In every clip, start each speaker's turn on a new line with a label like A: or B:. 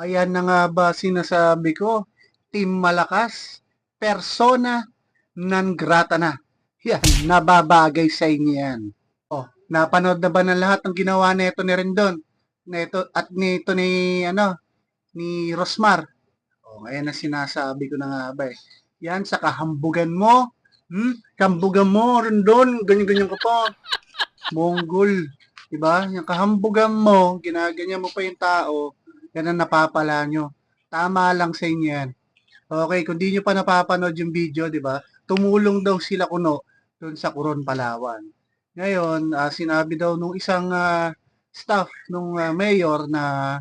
A: Ayan na nga ba sinasabi ko, Team Malakas, persona non grata na. Yan, nababagay sa inyo yan. Oh, napanood na ba ng lahat ng ginawa nito ni Rendon? Nito at nito ni ni Rosmar. Oh, ayan na sinasabi ko na nga ba eh. Yan sa kahambugan mo. Kambugan mo, Rendon, ganyan-ganyan ka pa. Monggol. Diba? Yung kahambugan mo, ginaganyan mo pa yung tao, yan ang napapala nyo. Tama lang sa inyo yan. Okay, kung di nyo pa napapanood yung video, di ba? Tumulong daw sila kuno doon sa Coron, Palawan. Ngayon, sinabi daw nung isang staff nung mayor na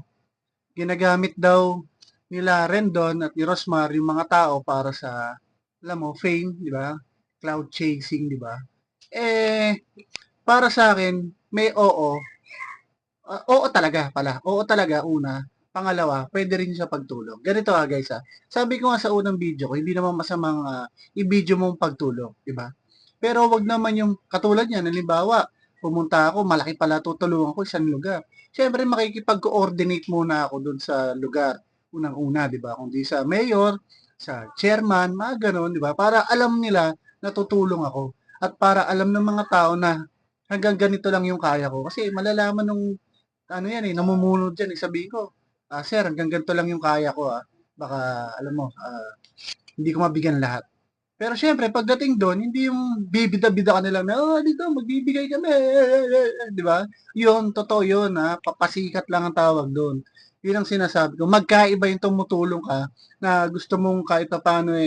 A: ginagamit daw nila Rendon at ni Rosmar yung mga tao para sa, alam mo, fame, di ba? Cloud chasing, di ba? Eh, para sa akin, may oo. Oo talaga pala. Oo talaga, una. Pangalawa, pwede rin siya pagtulong. Ganito guys Sabi ko nga sa unang video ko, hindi naman masamang i-video mong pagtulong, di ba? Pero wag naman yung katulad niya, halimbawa, pumunta ako, malaki pala tutulungan ko isang lugar. Siyempre, makikipag-coordinate muna ako dun sa lugar. Unang-una, di ba? Kundi sa mayor, sa chairman, mga ganun, di ba? Para alam nila na tutulong ako. At para alam ng mga tao na hanggang ganito lang yung kaya ko. Kasi malalaman nung ano yan namumulot dyan sabihin ko, sir, hanggang ganito lang yung kaya ko Baka, alam mo, hindi ko mabigyan lahat. Pero syempre, pagdating doon, hindi yung bibida-bida ka nilang na, dito, magbibigay kami, di ba? Yun, totoo yun, papasikat lang ang tawag doon. Yun ang sinasabi ko. Magkaiba yung tumutulong ka na gusto mong kahit pa paano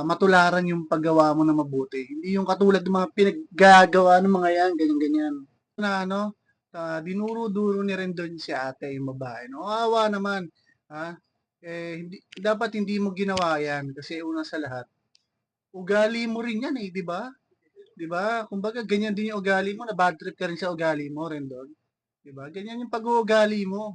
A: matularan yung paggawa mo na mabuti. Hindi yung katulad ng mga pinaggagawa ng mga yan, ganyan-ganyan. Na dinuro-duro ni rin doon si ate yung babae. No? Awa naman. Ha? Dapat hindi mo ginawa yan kasi una sa lahat, ugali mo rin yan di ba? Di ba? Kumbaga, ganyan din yung ugali mo, na bad trip ka rin sa ugali mo rin doon. Di ba? Ganyan yung pag-uugali mo.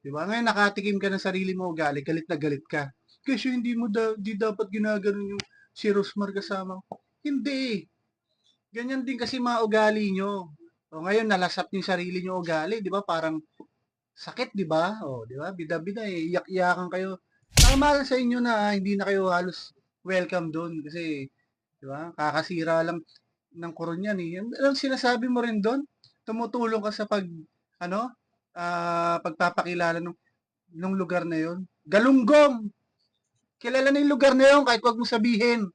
A: Di ba? Ngayon, nakatikim ka ng sarili mo ugali, galit na galit ka. Kasi hindi mo di dapat ginaganon yung si Rosmar kasama. Hindi. Ganyan din kasi mga ugali nyo. O ngayon, nalasap yung sarili nyo ugali, di ba? Parang sakit, di ba? O, di ba? Bida-bida iyak-iyakan kayo. Tama lang sa inyo na hindi na kayo halos welcome doon kasi, di ba? Kakasira lang ng koron yan eh. Anong sinasabi mo rin doon? Tumutulong ka sa pagpapakilala ng lugar na yon. Galunggong! Kilala na yung lugar na yon kahit wag mo sabihin.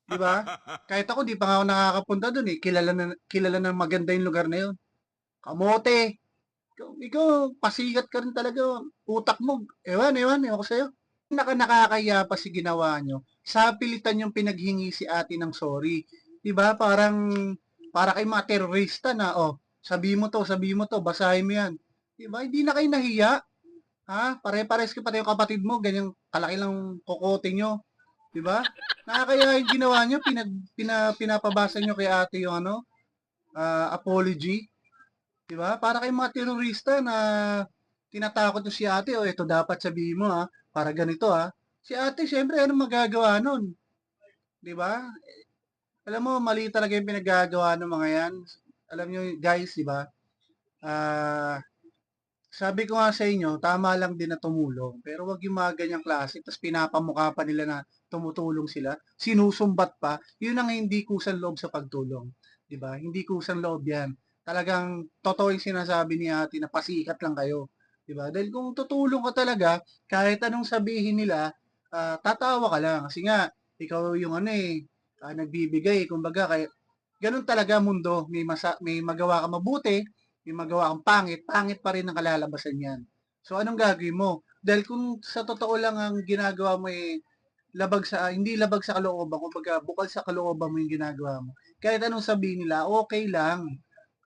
A: Di ba? Kahit ako, di pa nga ako nakakapunta doon eh. Kilala na maganda yung lugar na yon. Kamote! Ikaw, pasikat ka rin talaga. Utak mo. Ewan ko sa'yo. Nakakaya pa si ginawa nyo. Sa pilitan yung pinaghingi si ate ng sorry. Diba? Para kay mga terorista na, sabi mo to, basahin mo yan. Diba? Hindi na kayo nahiya. Ha? Pare-pares ka pati yung kapatid mo, ganyan kalaki lang kokote nyo. Diba? Nakakaya yung ginawa nyo, pinapabasa nyo kay ate yung apology. Diba? Para kay mga terorista na tinatakot nyo si ate, ito dapat sabihin mo para ganito Si ate, syempre, ano magagawa nun? Diba? Alam mo, mali talaga yung pinagagawa ng mga yan. Alam nyo, guys, diba? Ah, sabi ko nga sa inyo, tama lang din na tumulong. Pero wag yung mga ganyang klase, tapos pinapamukha pa nila na tumutulong sila, sinusumbat pa, yun ang hindi kusang loob sa pagtulong. 'Di ba? Hindi kusang loob yan. Talagang totoo yung sinasabi ni ate na pasikat lang kayo. 'Di ba? Dahil kung tutulong ka talaga, kahit anong sabihin nila, tatawa ka lang. Kasi nga, ikaw yung nagbibigay. Kumbaga, ganun talaga mundo. May magawa ka mabuti, may magawa kang pangit, pangit pa rin ang kalalabasan niyan. So anong gagawin mo? Dahil kung sa totoo lang ang ginagawa mo hindi labag sa kalooban, kumbaga bukal sa kalooban mo yung ginagawa mo. Kahit anong sabihin nila, okay lang.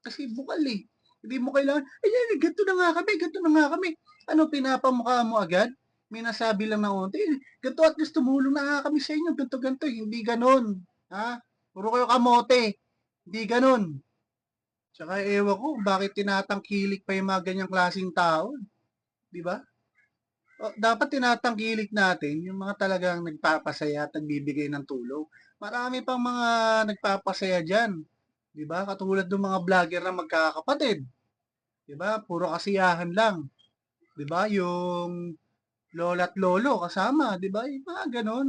A: Kasi bukal eh. Hindi mo kailangan, ay, ganito na nga kami, ganito na nga kami. Ano, pinapamukha mo agad? May nasabi lang na onti, ganito at gusto tumulong na nga kami sa inyo, ganito, ganito. Hindi ganon. Ha? Puro kayo kamote. Hindi ganon. Tsaka ewan ko bakit tinatangkilik pa yung mga ganyang klaseng tao, 'di ba? Dapat tinatangkilik natin yung mga talagang nagpapasaya at nagbibigay ng tulong. Marami pang mga nagpapasaya diyan, 'di ba? Katulad ng mga vlogger na magkakapatid, 'di ba? Puro kasiyahan lang. 'Di ba? Yung lola at lolo kasama, 'di ba? Yung mga gano'n.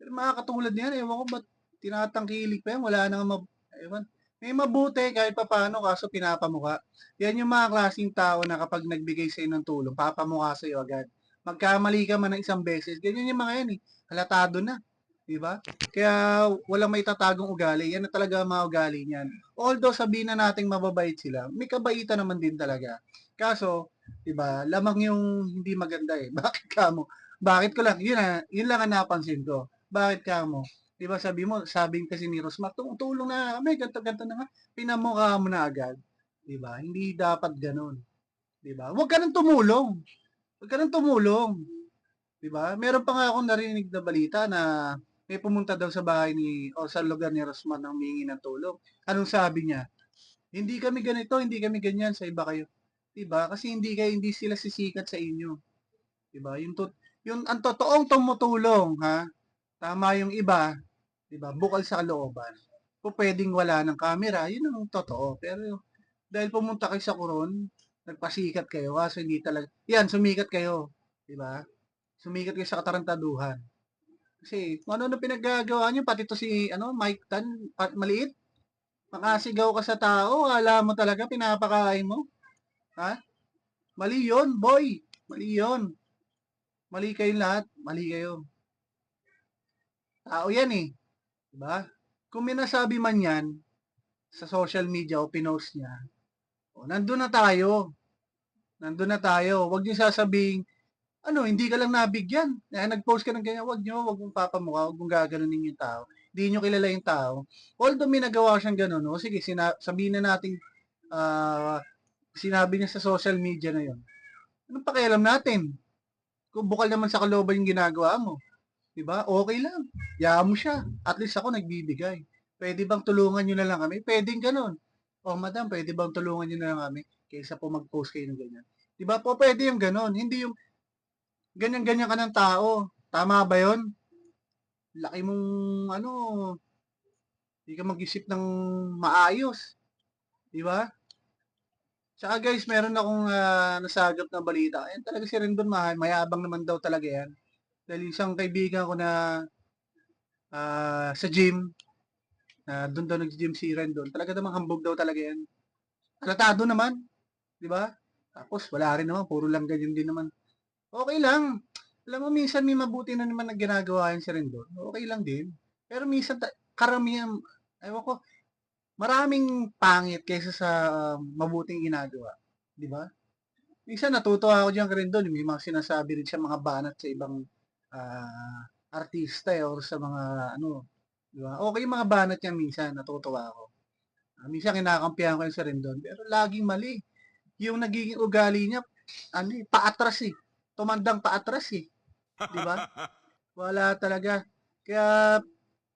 A: Pero mga katulad niyan, ewan ko ba't tinatangkilik pa yan, wala nang ewan. May mabuti kahit papaano kaso pinapamukha. Yan yung mga klaseng tao na kapag nagbigay sa'yo ng tulong, papamukha sa'yo agad. Magkamali ka man ng isang beses, ganyan yung mga yan eh. Halatado na. Di ba? Kaya walang may tatagong ugali. Yan na talaga ang mga ugali niyan. Although sabihin na nating mababait sila, may kabaitan naman din talaga. Kaso, di ba, lamang yung hindi maganda eh. Bakit ka mo? Bakit ko lang? Yun lang ang napansin ko. Bakit ka mo? 'Di ba sabi mo, sabi kasi ni Rosmar, tumutulong na kami, ganto-ganto na nga. Pinamukha mo na agad. 'Di ba? Hindi dapat gano'n. 'Di ba? Huwag ka nang tumulong. Huwag ka nang tumulong. 'Di ba? Meron pa nga akong narinig na balita na may pumunta daw sa bahay ni o sa lugar ni Rosmar nang humingi ng tulong. Anong sabi niya? Hindi kami ganito, hindi kami ganyan, sa iba kayo. 'Di ba? Kasi hindi sila sisikat sa inyo. 'Di ba? Yung ang totoong tumutulong, ha? Tama yung iba, 'di ba? Bukal sa kalooban. Kung pwedeng wala ng camera, yun ang totoo. Pero dahil pumunta kayo sa Coron, nagpasikat kayo kasi hindi talaga. Yan, sumikat kayo, 'di ba? Sumikat kayo sa katarantaduhan. Kasi kung ano na pinaggagawa niyo, pati to si Mike Tan, maliit, makasigaw ka sa tao, alam mo talaga pinapakain mo, ha? Mali 'yon, boy. Mali 'yon. Mali kayong lahat, mali kayo. Tao 'yan eh, 'di ba? Kung may nasabi man 'yan sa social media o pinost niya, o, nandun na tayo. Nandun na tayo. Huwag niyo sasabihin, hindi ka lang nabigyan. Nag-post ka ng ganyan. Huwag mong papamukha, huwag mong gaganunin yung tao. Hindi niyo kilala yung tao. Although may nagawa siyang ganun, o sige, sabihin na natin, ah, sinabi niya sa social media na yon. Anong pakialam natin? Kung bukal naman sa kalooban yung ginagawa mo. Diba? Okay lang. Yaan mo siya. At least ako nagbibigay. Pwede bang tulungan nyo na lang kami? Pwedeng ganun. Oh, madam, pwede bang tulungan nyo na lang kami? Kaysa po mag-post kayo ng ganyan. Diba po, pwede yung ganun. Hindi yung ganyan-ganyan ka ng tao. Tama ba yon? Laki mong, ano, hindi ka mag-isip ng maayos. Diba? Tsaka guys, meron akong nasagap na balita. Ayan talaga si Rendon, mayabang naman daw talaga yan. Dahil isang kaibigan ko na sa gym, doon daw nag-gym si Rendon. Talaga namang hambog daw talaga yan. Halatado naman, di ba? Tapos wala rin naman, puro lang ganyan din naman. Okay lang. Alam mo, minsan may mabuti na naman na ginagawa yan si Rendon. Okay lang din. Pero minsan, karamihan, ewan ko, maraming pangit kaysa sa mabuting ginagawa. Di ba? Minsan natutuwa ako diyan kay Rendon, may mga sinasabi rin siya mga banat sa ibang artista or sa mga ano, di ba? Okay yung mga banat niya minsan, natutuwa ako. Minsan kinakampihan ko yung sa Rendon, pero laging mali. Yung nagiging ugali niya, paatras eh. Tumandang paatras eh. Di ba? Wala talaga. Kaya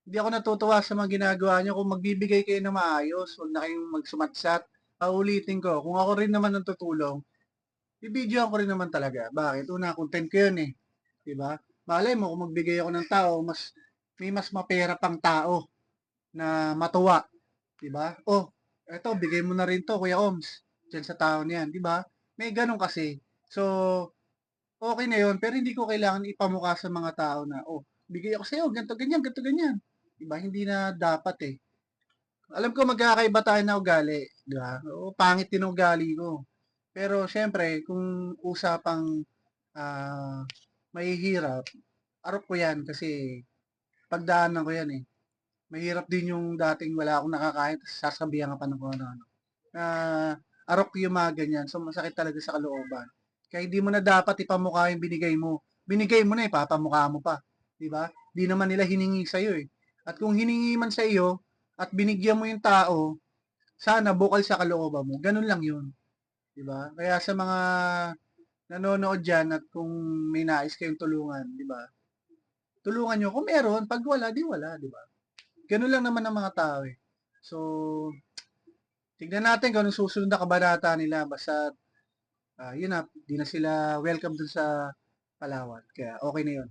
A: hindi ako natutuwa sa mga ginagawa niyo. Kung magbibigay kayo ng maayos, huwag na kayong magsumatsat. Paulitin ko, kung ako rin naman ang tutulong, i-videoan ko rin naman talaga. Bakit? Una, content ko yun eh. Diba? Malay mo, kung magbigay ako ng tao, may mas mapera pang tao na matuwa. Diba? Oh, eto, bigay mo na rin to, Kuya Oms. Diyan sa tao niyan. Diba? May ganun kasi. So, okay na yun, pero hindi ko kailangan ipamukha sa mga tao na, oh, bigay ako sa'yo, ganito, ganyan, ganito, ganyan. Diba? Hindi na dapat eh. Alam ko magkakaiba tayo na ugali, di ba? Oo, pangit din ang ugali ko. Pero syempre, kung usapang mahihirap, arap ko yan kasi pagdaanan ko yan eh. Mahirap din yung dating wala akong nakakain, tapos sasabihan ka pa ng kung ano-ano. Arok yung mga ganyan, so masakit talaga sa kalooban. Kaya hindi mo na dapat ipamukha yung binigay mo. Binigay mo na, ipapamukha mo pa. Di ba? Di naman nila hiningi sa'yo eh. At kung hiningi man sa iyo, at binigyan mo yung tao, sana bukal sa kalooban mo. Ganun lang yun. 'Di ba? Kaya sa mga nanonood diyan at kung may nais kayong tulungan, 'di ba? Tulungan niyo kung meron, pag wala, di wala, 'di ba? Ganun lang naman ang mga tao eh. So, tignan natin kung anong susunod na kabanata nila. Basta, yun na, di na sila welcome dun sa Palawan. Kaya okay na yun.